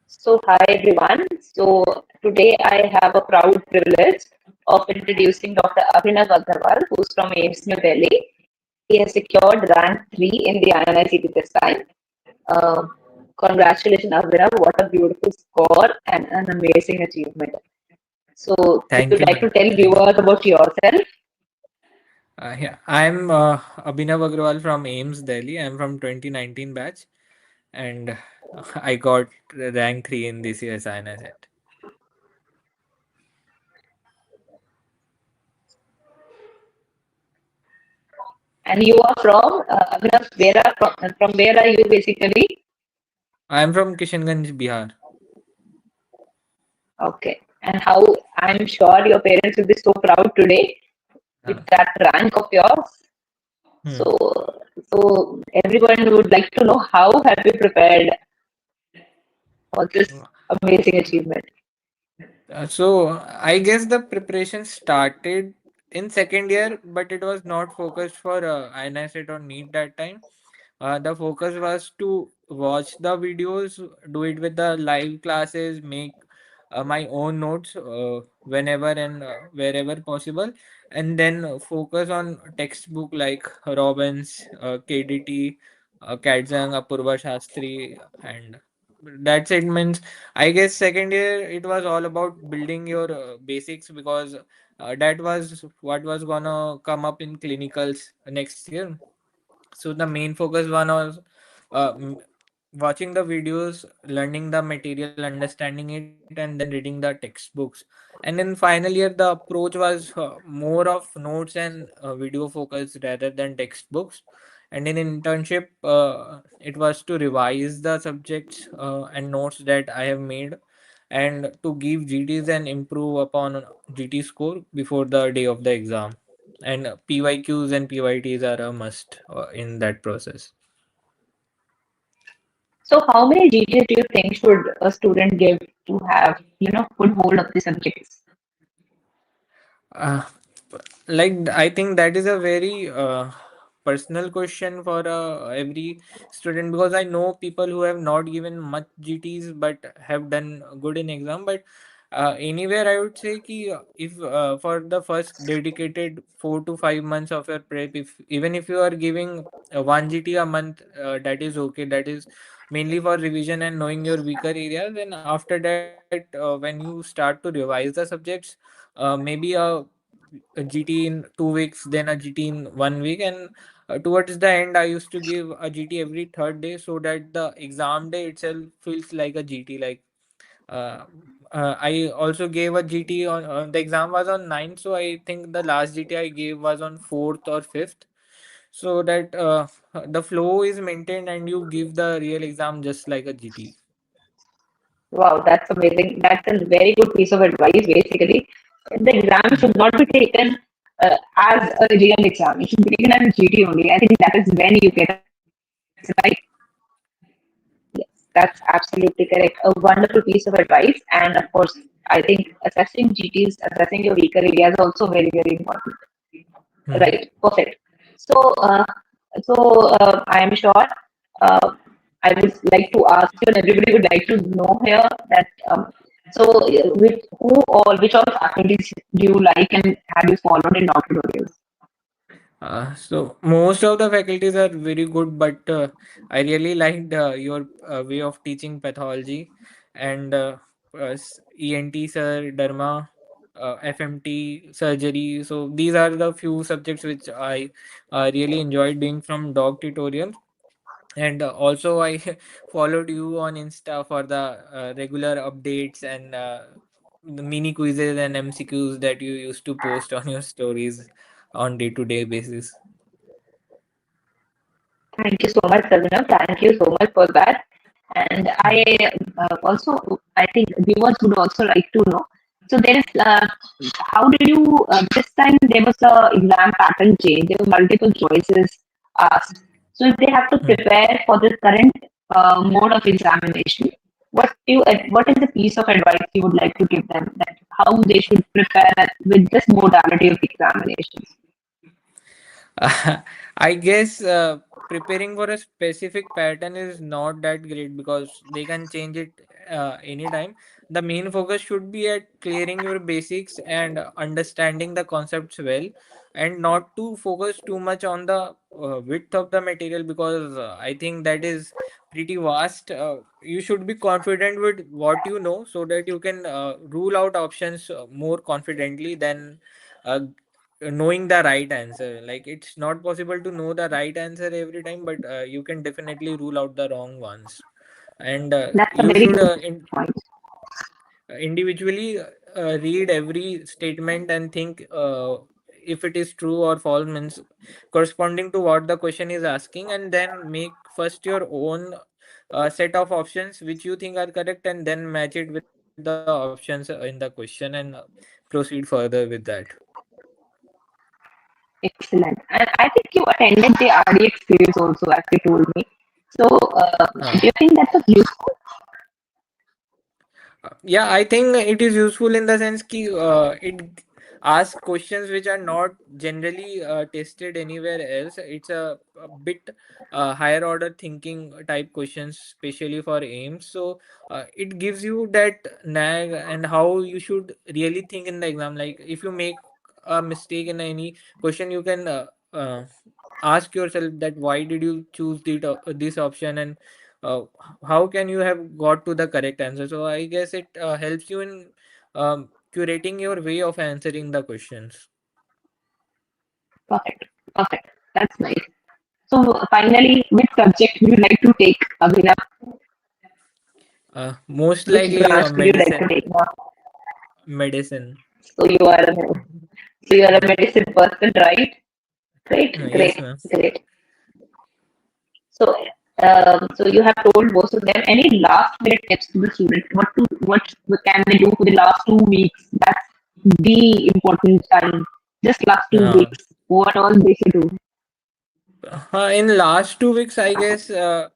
So, hi everyone. So, today I have a proud privilege of introducing Dr. Abhinav Agarwal, who's from AIMS New Delhi. He has secured rank 3 in the INI CET this time. Uh, Congratulations, Abhinav. What a beautiful score and an amazing achievement. So, if Thank you'd you, like to ma'am. tell Thank you. viewers about yourself. Yeah, I'm Abhinav Agrawal from AIMS Delhi. I'm from 2019 batch, and I got rank 3 in this year's INI set. And you are from, Abhinav, from where are you basically? I'm from Kishanganj, Bihar. Okay. And how I'm sure your parents will be so proud today with Uh, that rank of yours. hmm. So, so everyone would like to know how have you prepared for this amazing achievement? So I guess the preparation started in second year, but it was not focused for INI set or NEET that time. The focus was to watch the videos, do it with the live classes, make my own notes whenever and wherever possible, and then focus on textbook like Robbins, KDT, Kadzang, Apurva Shastri, and that's it. Means I guess second year it was all about building your basics because that was what was gonna come up in clinicals next year. So the main focus one was uh, m- watching the videos, learning the material, understanding it, and then reading the textbooks. And in final year, the approach was more of notes and video focus rather than textbooks. And in internship, it was to revise the subjects and notes that I have made, and to give GTs and improve upon GT score before the day of the exam. And PYQs and PYTs are a must in that process. So, how many GTs do you think should a student give to have, good hold of the subjects? Uh, like I think that is a very personal question for every student, because I know people who have not given much GTs but have done good in exam. But anywhere I would say ki, if for the first dedicated 4 to 5 months of your prep, if even if you are giving 1 GT a month, that is okay. That is mainly for revision and knowing your weaker areas. And after that, when you start to revise the subjects, maybe a GT in 2 weeks, then a GT in 1 week, and towards the end, I used to give a GT every third day so that the exam day itself feels like a GT. Like uh, I also gave a GT on the exam was on 9th, so I think the last GT I gave was on 4th or 5th, so that the flow is maintained and you give the real exam just like a GT. Wow, that's amazing. That's a very good piece of advice, basically. The exam should not be taken as a real exam. It should be taken as a GT only. I think that is when you get a right. Yes, that's absolutely correct. A wonderful piece of advice. And of course, I think assessing GTs, assessing your weaker areas is also very, very important. Mhm. Right, perfect. So, I am sure uh, I would like to ask you, and everybody would like to know here that which all faculties do you like and have you followed in doctorate? So most of the faculties are very good, but I really liked your way of teaching pathology and ENT sir, derma, FMT, surgery. So these are the few subjects which I really enjoyed doing from dog tutorials. And also I followed you on Insta for the regular updates and the mini quizzes and MCQs that you used to post on your stories on day-to-day basis. Thank you so much, Sarvina. Thank you so much for that. And I Hmm. I think viewers would also like to know. So there is, how did you, this time there was a exam pattern change. There were multiple choices asked. So if they have to Hmm. prepare for the current mode of examination, what is the piece of advice you would like to give them that how they should prepare with this modality of examination? I guess preparing for a specific pattern is not that great because they can change it anytime. The main focus should be at clearing your basics and understanding the concepts well, and not to focus too much on the width of the material because I think that is pretty vast. You should be confident with what you know so that you can rule out options more confidently than uh, knowing the right answer. Like it's not possible to know the right answer every time, but you can definitely rule out the wrong ones. And That's a you very should good point. individually read every statement and think if it is true or false, means corresponding to what the question is asking, and then make first your own set of options which you think are correct, and then match it with the options in the question and proceed further with that. Excellent. And I think you attended the RD experience also, as you told me. So, do you think that was useful? Yeah, I think it is useful in the sense ki it asks questions which are not generally tested anywhere else. It's a bit higher order thinking type questions, especially for aims. So it gives you that nag and how you should really think in the exam. Like if you make a mistake in any question, you can ask yourself that why did you choose this option, and uh, how can you have got to the correct answer. So I guess it helps you in curating your way of answering the questions. Perfect. Perfect. That's nice. So, finally, which subject would you like to take, Abhinav? Most Which likely branch would you like to medicine. take now? Medicine. So, you are a medicine person, right? Great, Yes, great, ma'am. great. So, so you have told most of them. Any last minute tips to the student? What can they do for the last 2 weeks? That's the important time. Just last two uh, weeks. What all they should do? in last 2 weeks, I guess uh,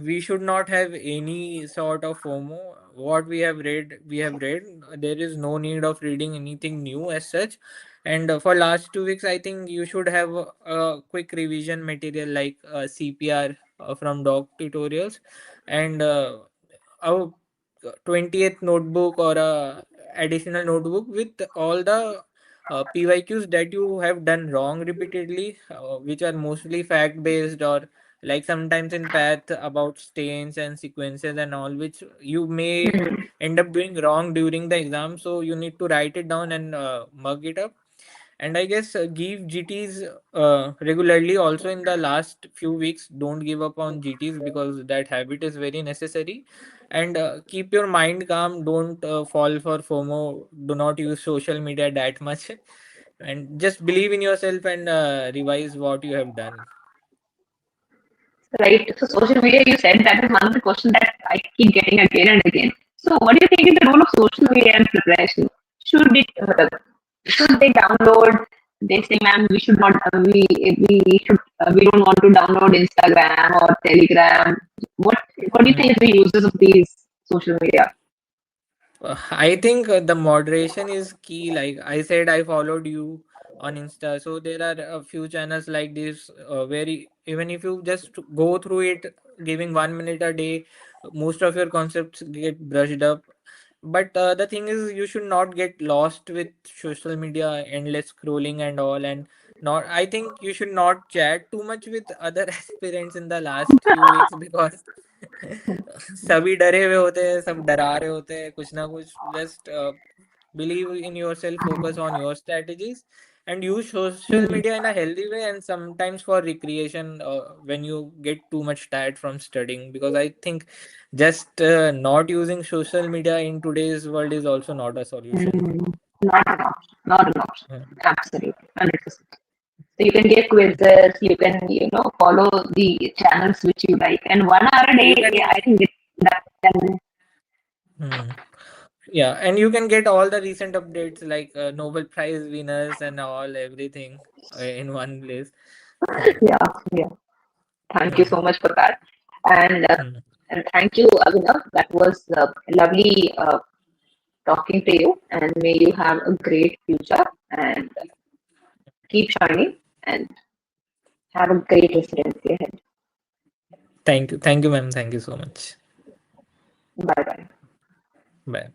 we should not have any sort of FOMO. What we have read, we have read. There is no need of reading anything new as such. And for last 2 weeks, I think you should have a quick revision material like CPR from doc tutorials, and a 20th notebook or a additional notebook with all the PYQs that you have done wrong repeatedly, which are mostly fact based, or like sometimes in path about stains and sequences and all, which you may Hmm. end up doing wrong during the exam. So you need to write it down and mug it up. And I guess give GTs regularly also in the last few weeks. Don't give up on GTs because that habit is very necessary. And keep your mind calm. Don't fall for FOMO. Do not use social media that much. And just believe in yourself and revise what you have done. Right. So social media, you said that is one of the questions that I keep getting again and again. So what do you think is the role of social media in preparation? Should it should they download? They say, "Ma'am, we should not. We should. We don't want to download Instagram or Telegram." What do you Hmm. think is the uses of these social media? I think the moderation is key. Like I said, I followed you on Insta, so there are a few channels like this where even if you just go through it, giving 1 minute a day, most of your concepts get brushed up. But the thing is, you should not get lost with social media, endless scrolling and all, and not. I think you should not chat too much with other aspirants in the last few weeks because सभी डरे हुए होते हैं, सब डरा रहे होते हैं कुछ ना कुछ. Just believe in yourself, focus on your strategies, and use social Hmm. media in a healthy way and sometimes for recreation when you get too much tired from studying, because I think just not using social media in today's world is also not a solution. Hmm. Not an option. Not an option. Yeah. Absolutely, 100%. So you can get quizzes, you can, follow the channels which you like. And 1 hour a You day, can yeah, I think that can. hmm. Yeah, and you can get all the recent updates like Nobel Prize winners and all everything in one place. Hmm. Yeah, yeah. Thank you Hmm. so much for that. And, uh, Hmm. and thank you, Abhinav. That was lovely talking to you. And may you have a great future and keep shining. and have a great residency ahead. Thank you, ma'am. Thank you so much. Bye bye. Bye.